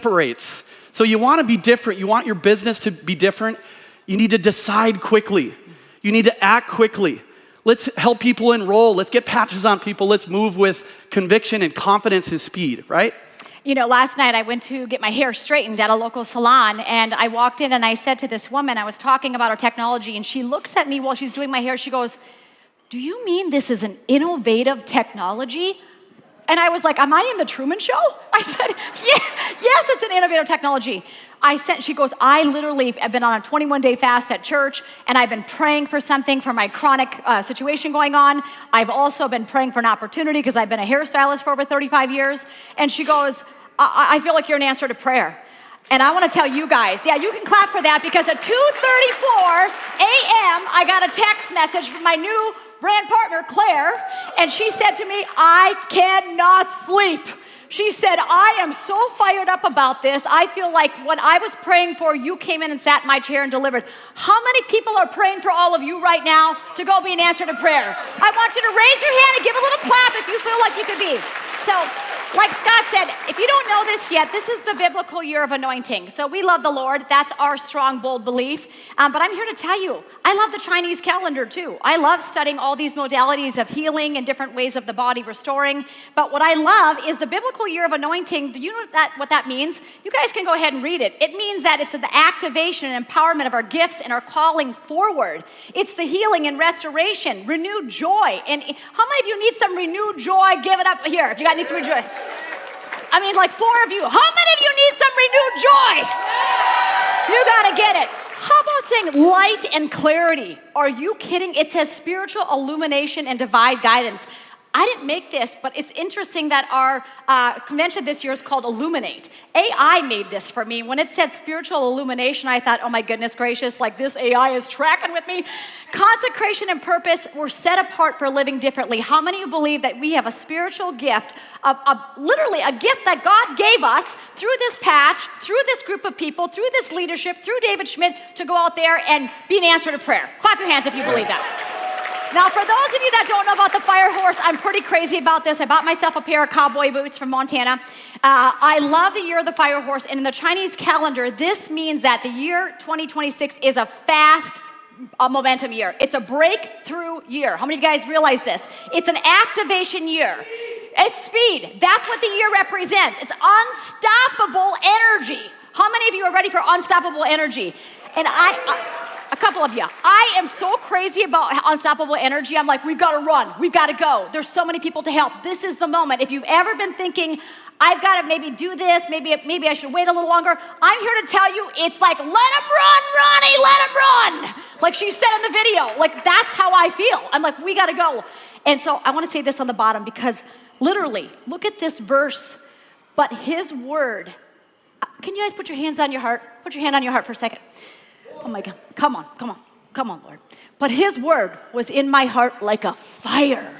separates. So you want to be different. You want your business to be different. You need to decide quickly. You need to act quickly. Let's help people enroll. Let's get patches on people. Let's move with conviction and confidence and speed, right? You know, last night I went to get my hair straightened at a local salon, and I walked in and I said to this woman, I was talking about our technology, and she looks at me while she's doing my hair. She goes, "Do you mean this is an innovative technology?" And I was like, "Am I in the Truman Show?" I said, yes, it's an innovative technology. She goes, "I literally have been on a 21-day fast at church, and I've been praying for something for my chronic situation going on. I've also been praying for an opportunity because I've been a hairstylist for over 35 years. And she goes, I feel like you're an answer to prayer. And I want to tell you guys, yeah, you can clap for that, because at 2:34 a.m., I got a text message from my new brand partner, Claire, and she said to me, "I cannot sleep." She said, "I am so fired up about this. I feel like when I was praying for you, came in and sat in my chair and delivered." How many people are praying for all of you right now to go be an answer to prayer? I want you to raise your hand and give a little clap if you feel like you could be. So, like Scott said, if you don't know this yet, this is the biblical year of anointing. So we love the Lord. That's our strong, bold belief. But I'm here to tell you, I love the Chinese calendar too. I love studying all these modalities of healing and different ways of the body restoring. But what I love is the biblical year of anointing. Do you know what that means? You guys can go ahead and read it. It means that it's the activation and empowerment of our gifts and our calling forward. It's the healing and restoration, renewed joy. And how many of you need some renewed joy? Give it up here if you need some renewed joy. I mean, like 4 of you. How many of you need some renewed joy? You gotta get it. How about saying light and clarity? Are you kidding? It says spiritual illumination and divine guidance. I didn't make this, but it's interesting that our convention this year is called Illuminate. AI made this for me. When it said spiritual illumination, I thought, oh my goodness gracious, like this AI is tracking with me. Consecration and purpose, we're set apart for living differently. How many of you believe that we have a spiritual gift, literally a gift that God gave us through this patch, through this group of people, through this leadership, through David Schmidt, to go out there and be an answer to prayer? Clap your hands if you believe that. Now, for those of you that don't know about the fire horse, I'm pretty crazy about this. I bought myself a pair of cowboy boots from Montana. I love the year of the fire horse, and in the Chinese calendar, this means that the year 2026 is a fast momentum year. It's a breakthrough year. How many of you guys realize this? It's an activation year. It's speed. That's what the year represents. It's unstoppable energy. How many of you are ready for unstoppable energy? And a couple of you. I am so crazy about unstoppable energy. I'm like, we've got to run. We've got to go. There's so many people to help. This is the moment. If you've ever been thinking, I've got to maybe do this, maybe I should wait a little longer, I'm here to tell you, it's like, let him run, Ronnie, let him run. Like she said in the video. Like, that's how I feel. I'm like, we got to go. And so I want to say this on the bottom, because literally, look at this verse. But his word, can you guys put your hands on your heart? Put your hand on your heart for a second. Oh my God, come on, Lord. But his word was in my heart like a fire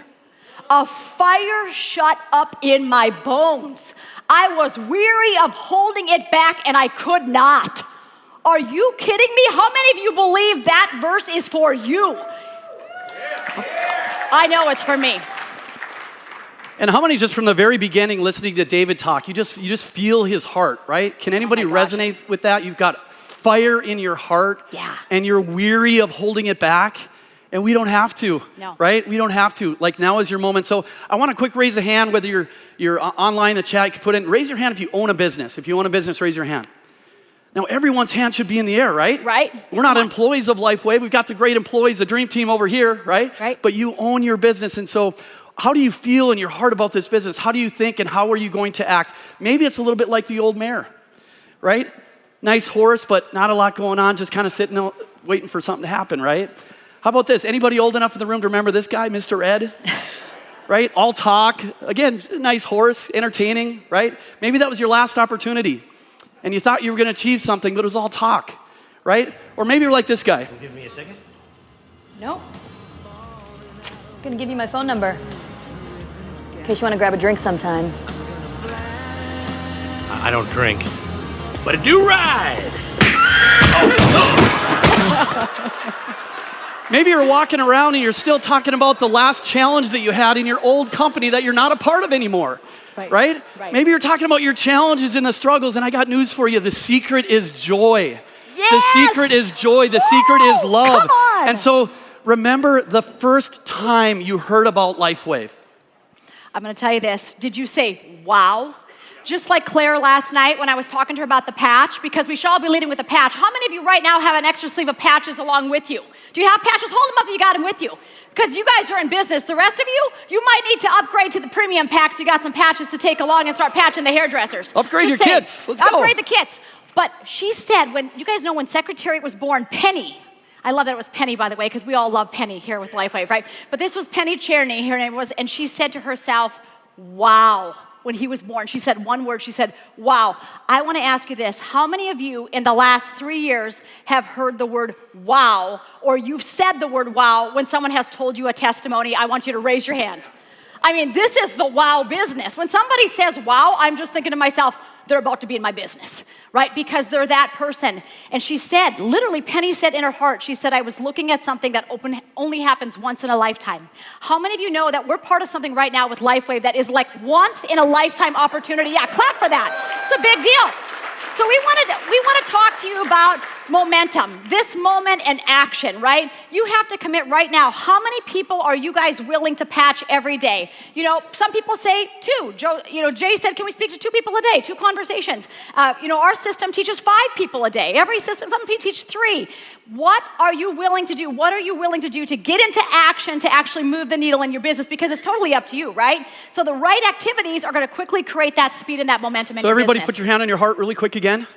shut up in my bones. I was weary of holding it back, and I could not. Are you kidding me? How many of you believe that verse is for you? I know it's for me. And how many just from the very beginning listening to David talk, you just feel his heart, right? Can anybody resonate with that? You've got fire in your heart, and you're weary of holding it back, and we don't have to, right? We don't have to. Like, now is your moment. So I want to quick raise a hand, whether you're online in the chat, you can put in, raise your hand if you own a business. If you own a business, raise your hand. Now, everyone's hand should be in the air, right? Right. We're not employees of Lifeway. We've got the great employees, the dream team over here, right? Right. But you own your business, and so how do you feel in your heart about this business? How do you think, and how are you going to act? Maybe it's a little bit like the old mare, right? Nice horse, but not a lot going on, just kind of sitting waiting for something to happen, right? How about this? Anybody old enough in the room to remember this guy, Mr. Ed? Right? All talk. Again, nice horse, entertaining, right? Maybe that was your last opportunity, and you thought you were going to achieve something, but it was all talk, right? Or maybe you're like this guy. Can you give me a ticket? No. I'm going to give you my phone number in case you want to grab a drink sometime. I don't drink, but I do ride. Maybe you're walking around and you're still talking about the last challenge that you had in your old company that you're not a part of anymore. Right? Maybe you're talking about your challenges and the struggles, and I got news for you. The secret is joy. Yes! The secret is joy. The secret is love. Come on! And so remember the first time you heard about LifeWave. I'm going to tell you this. Did you say, wow? Just like Claire last night when I was talking to her about the patch, because we should all be leading with a patch. How many of you right now have an extra sleeve of patches along with you? Do you have patches? Hold them up if you got them with you. Because you guys are in business. The rest of you, you might need to upgrade to the premium packs. You got some patches to take along and start patching the hairdressers. Upgrade Just your saying. kits. Let's go. Upgrade the kits. But she said, when you guys know when Secretariat was born, Penny. I love that it was Penny, by the way, because we all love Penny here with LifeWave, right? But this was Penny Cherney, her name was, and she said to herself, wow. When he was born, she said one word, she said, wow. I want to ask you this. How many of you in the last 3 years have heard the word wow, or you've said the word wow when someone has told you a testimony? I want you to raise your hand. I mean, this is the wow business. When somebody says wow, I'm just thinking to myself, they're about to be in my business, right? Because they're that person. And she said, literally, Penny said in her heart, she said, I was looking at something that only happens once in a lifetime. How many of you know that we're part of something right now with LifeWave that is like once in a lifetime opportunity? Yeah, clap for that. It's a big deal. So we want to talk to you about momentum, this moment and action, right? You have to commit right now. How many people are you guys willing to patch every day? You know, some people say 2. Jay said, can we speak to 2 people a day, 2 conversations? Our system teaches 5 people a day. Every system, some people teach 3. What are you willing to do? What are you willing to do to get into action to actually move the needle in your business? Because it's totally up to you, right? So the right activities are going to quickly create that speed and that momentum in your business. So everybody put your hand on your heart really quick again.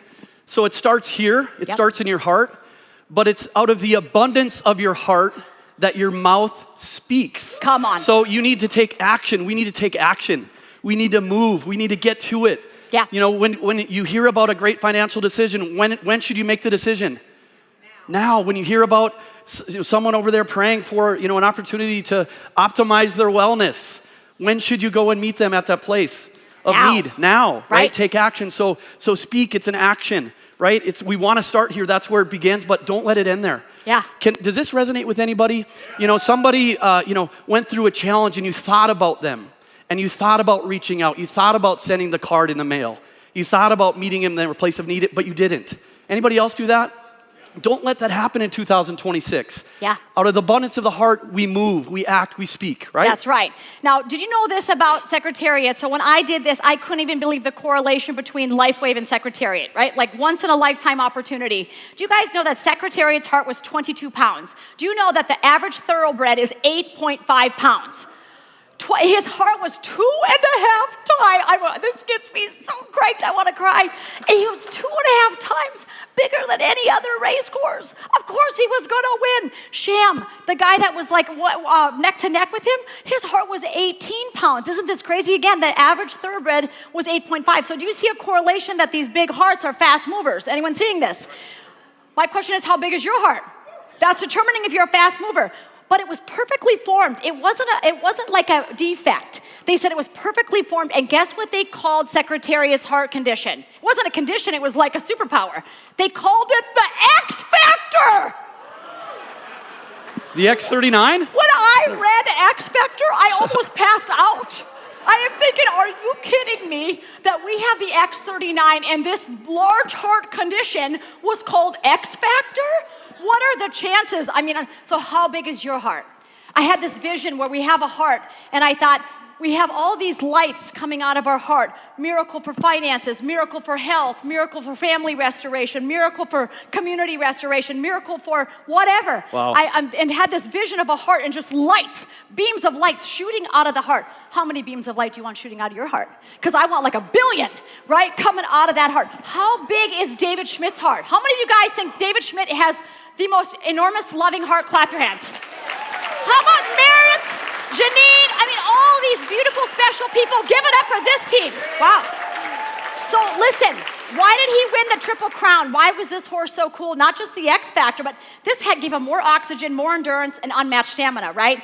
So it starts here. It starts in your heart. But it's out of the abundance of your heart that your mouth speaks. Come on. So you need to take action. We need to take action. We need to move. We need to get to it. Yeah. You know, when you hear about a great financial decision, when should you make the decision? Now, when you hear about someone over there praying for, an opportunity to optimize their wellness, when should you go and meet them at that place of need? Now, right? Take action. So speak, it's an action, right? We want to start here. That's where it begins, but don't let it end there. Yeah. Does this resonate with anybody? Somebody, went through a challenge and you thought about them and you thought about reaching out. You thought about sending the card in the mail. You thought about meeting him in their place of need, but you didn't. Anybody else do that? Don't let that happen in 2026. Yeah. Out of the abundance of the heart, we move, we act, we speak, right? That's right. Now, did you know this about Secretariat? So when I did this, I couldn't even believe the correlation between LifeWave and Secretariat, right? Like once in a lifetime opportunity. Do you guys know that Secretariat's heart was 22 pounds? Do you know that the average thoroughbred is 8.5 pounds? His heart was 2.5 times. This gets me so great. I want to cry. And he was 2.5 times bigger than any other race course. Of course he was going to win. Sham, the guy that was like neck to neck with him, his heart was 18 pounds. Isn't this crazy? Again, the average thoroughbred was 8.5. So do you see a correlation that these big hearts are fast movers? Anyone seeing this? My question is, how big is your heart? That's determining if you're a fast mover. But it was perfectly formed. It wasn't like a defect. They said it was perfectly formed, and guess what they called Secretariat's heart condition? It wasn't a condition, it was like a superpower. They called it the X Factor! The X39? When I read X Factor, I almost passed out. I am thinking, are you kidding me that we have the X39 and this large heart condition was called X Factor? What are the chances? So how big is your heart? I had this vision where we have a heart, and I thought, we have all these lights coming out of our heart. Miracle for finances, miracle for health, miracle for family restoration, miracle for community restoration, miracle for whatever. Wow. And had this vision of a heart and just lights, beams of lights shooting out of the heart. How many beams of light do you want shooting out of your heart? Because I want like 1 billion, right, coming out of that heart. How big is David Schmidt's heart? How many of you guys think David Schmidt has the most enormous loving heart? Clap your hands. How about Meredith, Janine? All these beautiful, special people. Give it up for this team. Wow. So listen, why did he win the Triple Crown? Why was this horse so cool? Not just the X Factor, but this gave him more oxygen, more endurance, and unmatched stamina, right?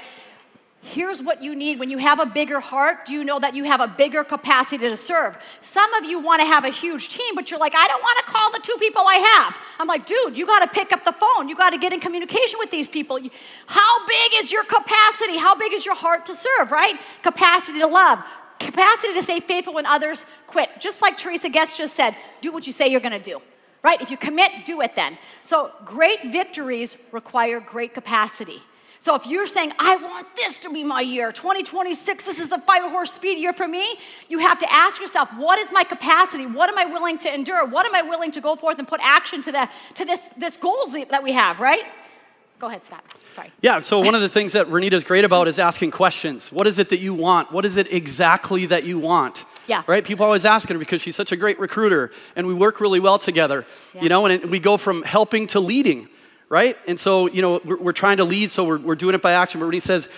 Here's what you need. When you have a bigger heart, do you know that you have a bigger capacity to serve? Some of you want to have a huge team, but you're like, I don't want to call the 2 people I have. I'm like, dude, you got to pick up the phone. You got to get in communication with these people. How big is your capacity? How big is your heart to serve, right? Capacity to love. Capacity to stay faithful when others quit. Just like Teresa Getz just said, do what you say you're going to do, right? If you commit, do it then. So great victories require great capacity. So if you're saying, I want this to be my year, 2026, this is the 5-horse speed year for me, you have to ask yourself, what is my capacity? What am I willing to endure? What am I willing to go forth and put action to this goals that we have, right? Go ahead, Scott. Sorry. Yeah, so one of the things that Renita's great about is asking questions. What is it that you want? What is it exactly that you want? Yeah. Right? People always asking her because she's such a great recruiter and we work really well together, you know, and we go from helping to leading. Right? And so, you know, we're trying to lead, so we're doing it by action. But when he says,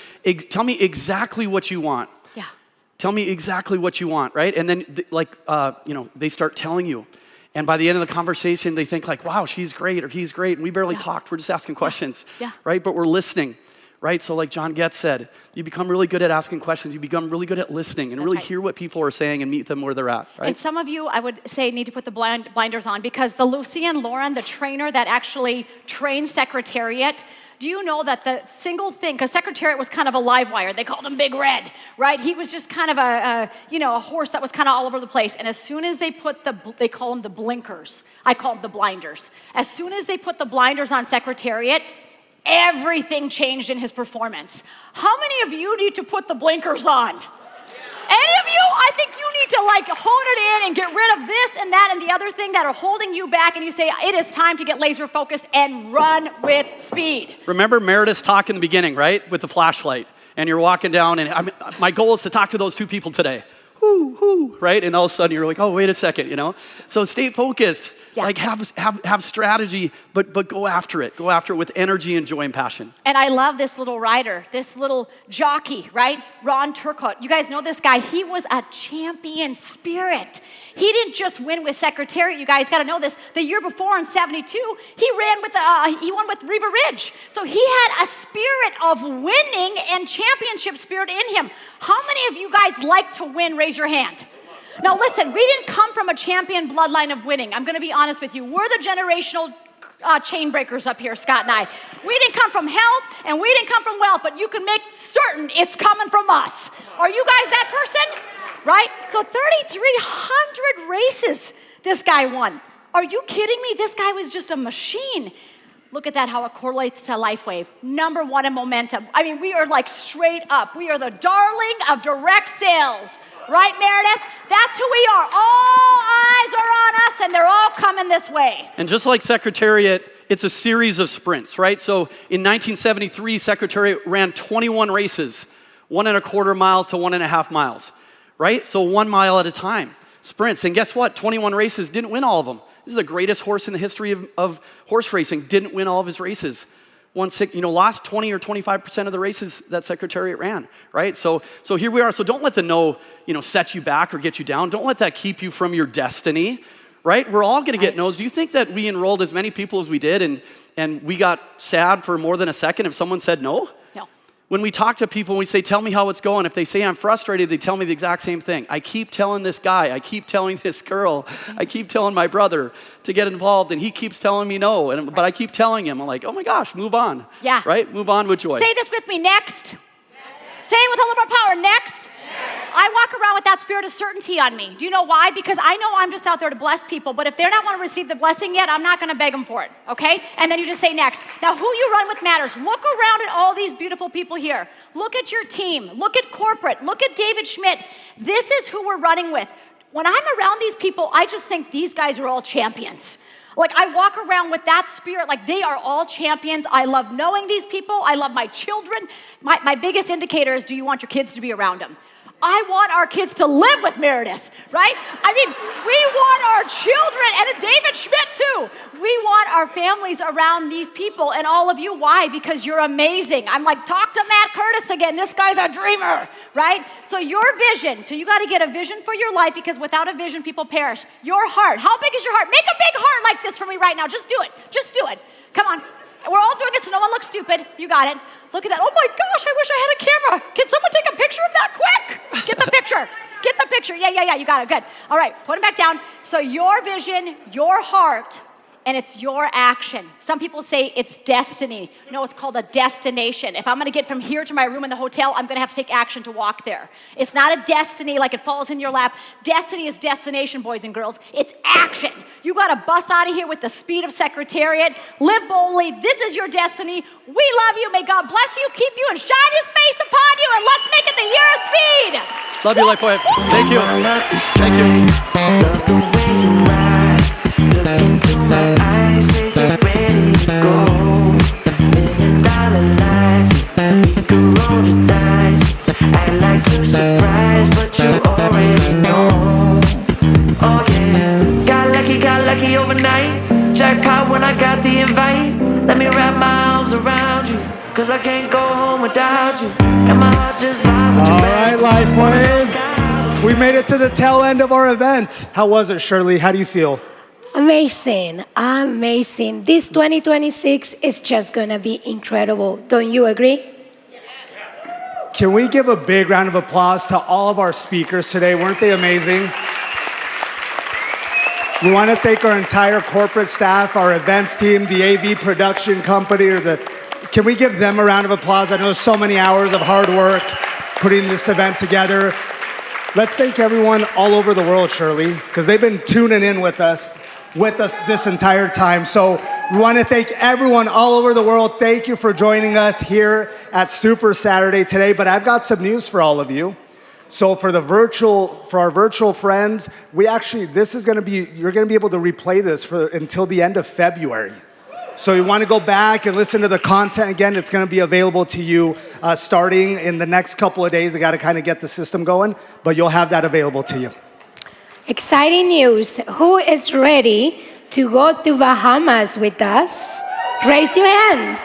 tell me exactly what you want. Yeah. Tell me exactly what you want, right? And then, you know, they start telling you. And by the end of the conversation, they think like, wow, she's great or he's great. And we barely talked. We're just asking questions, right? But we're listening, right? So like John Getz said, you become really good at asking questions. You become really good at listening and really hear what people are saying and meet them where they're at, right? And some of you, I would say, need to put the blinders on because the Lucian Lauren, the trainer that actually trains Secretariat, do you know that the single thing, because Secretariat was kind of a live wire, they called him Big Red, right? He was just kind of a horse that was kind of all over the place. And as soon as they put they call them the blinkers, I call them the blinders. As soon as they put the blinders on Secretariat, everything changed in his performance. How many of you need to put the blinkers on? Any of you? I think you need to like hone it in and get rid of this and that and the other thing that are holding you back, and you say, it is time to get laser focused and run with speed. Remember Meredith's talk in the beginning, right? With the flashlight. And you're walking down, and my goal is to talk to those 2 people today. Right? And all of a sudden you're like, oh, wait a second, you know? So stay focused. Yeah. Like have strategy, but go after it. Go after it with energy and joy and passion. And I love this little rider, this little jockey, right? Ron Turcotte. You guys know this guy. He was a champion spirit. He didn't just win with Secretariat. You guys got to know this. The year before in '72, he won with Riva Ridge. So he had a spirit of winning and championship spirit in him. How many of you guys like to win? Raise your hand. Now listen, we didn't come from a champion bloodline of winning. I'm going to be honest with you. We're the generational chain breakers up here, Scott and I. We didn't come from health and we didn't come from wealth, but you can make certain it's coming from us. Are you guys that person? Right? So 3,300 races this guy won. Are you kidding me? This guy was just a machine. Look at that, how it correlates to LifeWave. Number 1 in momentum. I mean, we are like straight up. We are the darling of direct sales. Right, Meredith? That's who we are. All eyes are on us, and they're all coming this way. And just like Secretariat, it's a series of sprints, right? So in 1973, Secretariat ran 21 races, 1.25 miles to 1.5 miles, right? So 1 mile at a time, sprints. And guess what? 21 races, didn't win all of them. This is the greatest horse in the history of horse racing, didn't win all of his races. Lost 20 or 25% of the races that Secretariat ran, right? So here we are. So don't let the no, set you back or get you down. Don't let that keep you from your destiny, right? We're all going to get no's. Do you think that we enrolled as many people as we did and we got sad for more than a second if someone said no? No. When we talk to people and we say, tell me how it's going, if they say I'm frustrated, they tell me the exact same thing. I keep telling this guy, I keep telling this girl, I keep telling my brother to get involved, and he keeps telling me no, but I keep telling him. I'm like, oh my gosh, move on. Yeah. Right? Move on with joy. Say this with me, next. Say it with a little more power, next. I walk around with that spirit of certainty on me. Do you know why? Because I know I'm just out there to bless people, but if they're not want to receive the blessing yet, I'm not going to beg them for it, okay? And then you just say next. Now, who you run with matters. Look around at all these beautiful people here. Look at your team. Look at corporate. Look at David Schmidt. This is who we're running with. When I'm around these people, I just think these guys are all champions. Like, I walk around with that spirit, like they are all champions. I love knowing these people. I love my children. My biggest indicator is, do you want your kids to be around them? I want our kids to live with Meredith, right? I mean, we want our children, and David Schmidt too. We want our families around these people, and all of you. Why? Because you're amazing. I'm like, talk to Matt Curtis again. This guy's a dreamer, right? So your vision, so you got to get a vision for your life, because without a vision, people perish. Your heart, how big is your heart? Make a big heart like this for me right now. Just do it. Just do it. Come on. We're all doing this so no one looks stupid. You got it. Look at that. Oh my gosh, I wish I had a camera. Can someone take a picture of that quick? Get the picture. Get the picture. Yeah, you got it. Good. All right, put it back down. So your vision, your heart, and it's your action. Some people say it's destiny. No, it's called a destination. If I'm gonna get from here to my room in the hotel, I'm gonna have to take action to walk there. It's not a destiny like it falls in your lap. Destiny is destination, boys and girls. It's action. You gotta bust out of here with the speed of Secretariat. Live boldly. This is your destiny. We love you. May God bless you, keep you, and shine his face upon you, and let's make it the year of speed. Love you, Lifeway. Thank you. Thank you. Love the way you ride. Look into my eyes, say you're ready to go. $1 million life, we could roll the dice. Act like you're surprised, but you already know. Oh yeah, got lucky overnight. Jackpot when I got the invite. Let me wrap my arms around you, cause I can't go home without you. And my heart just vibe with you. All right, Lifeway. We made it to the tail end of our event. How was it, Shirley? How do you feel? Amazing, amazing. This 2026 is just gonna be incredible. Don't you agree? Can we give a big round of applause to all of our speakers today? Weren't they amazing? We want to thank our entire corporate staff, our events team, the AV production company. Can we give them a round of applause? I know so many hours of hard work putting this event together. Let's thank everyone all over the world, Shirley, because they've been tuning in with us this entire time. So we want to thank everyone all over the world. Thank you for joining us here at Super Saturday today. But I've got some news for all of you. So for our virtual friends, you're gonna be able to replay this until the end of February. So you wanna go back and listen to the content again. It's gonna be available to you starting in the next couple of days. I gotta kind of get the system going, but you'll have that available to you. Exciting news. Who is ready to go to Bahamas with us? Raise your hand.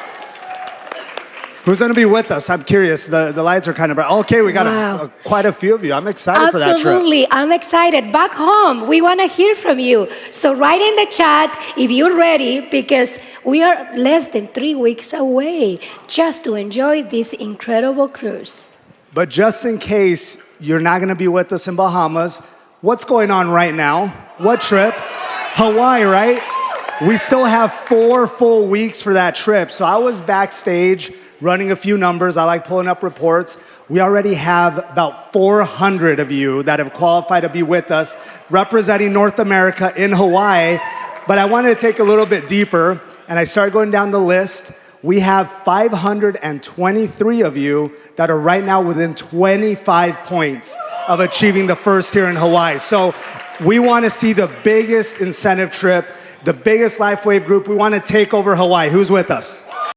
Who's gonna be with us? I'm curious. The lights are kind of bright. Okay, we got quite a few of you. I'm excited for that trip. Absolutely, I'm excited. Back home, we wanna hear from you. So write in the chat if you're ready, because we are less than 3 weeks away just to enjoy this incredible cruise. But just in case you're not gonna be with us in Bahamas, what's going on right now? What trip? Hawaii, right? We still have 4 full weeks for that trip. So I was backstage running a few numbers. I like pulling up reports. We already have about 400 of you that have qualified to be with us representing North America in Hawaii. But I wanted to take a little bit deeper, and I started going down the list. We have 523 of you that are right now within 25 points of achieving the first here in Hawaii. So we want to see the biggest incentive trip, the biggest LifeWave group. We want to take over Hawaii. Who's with us?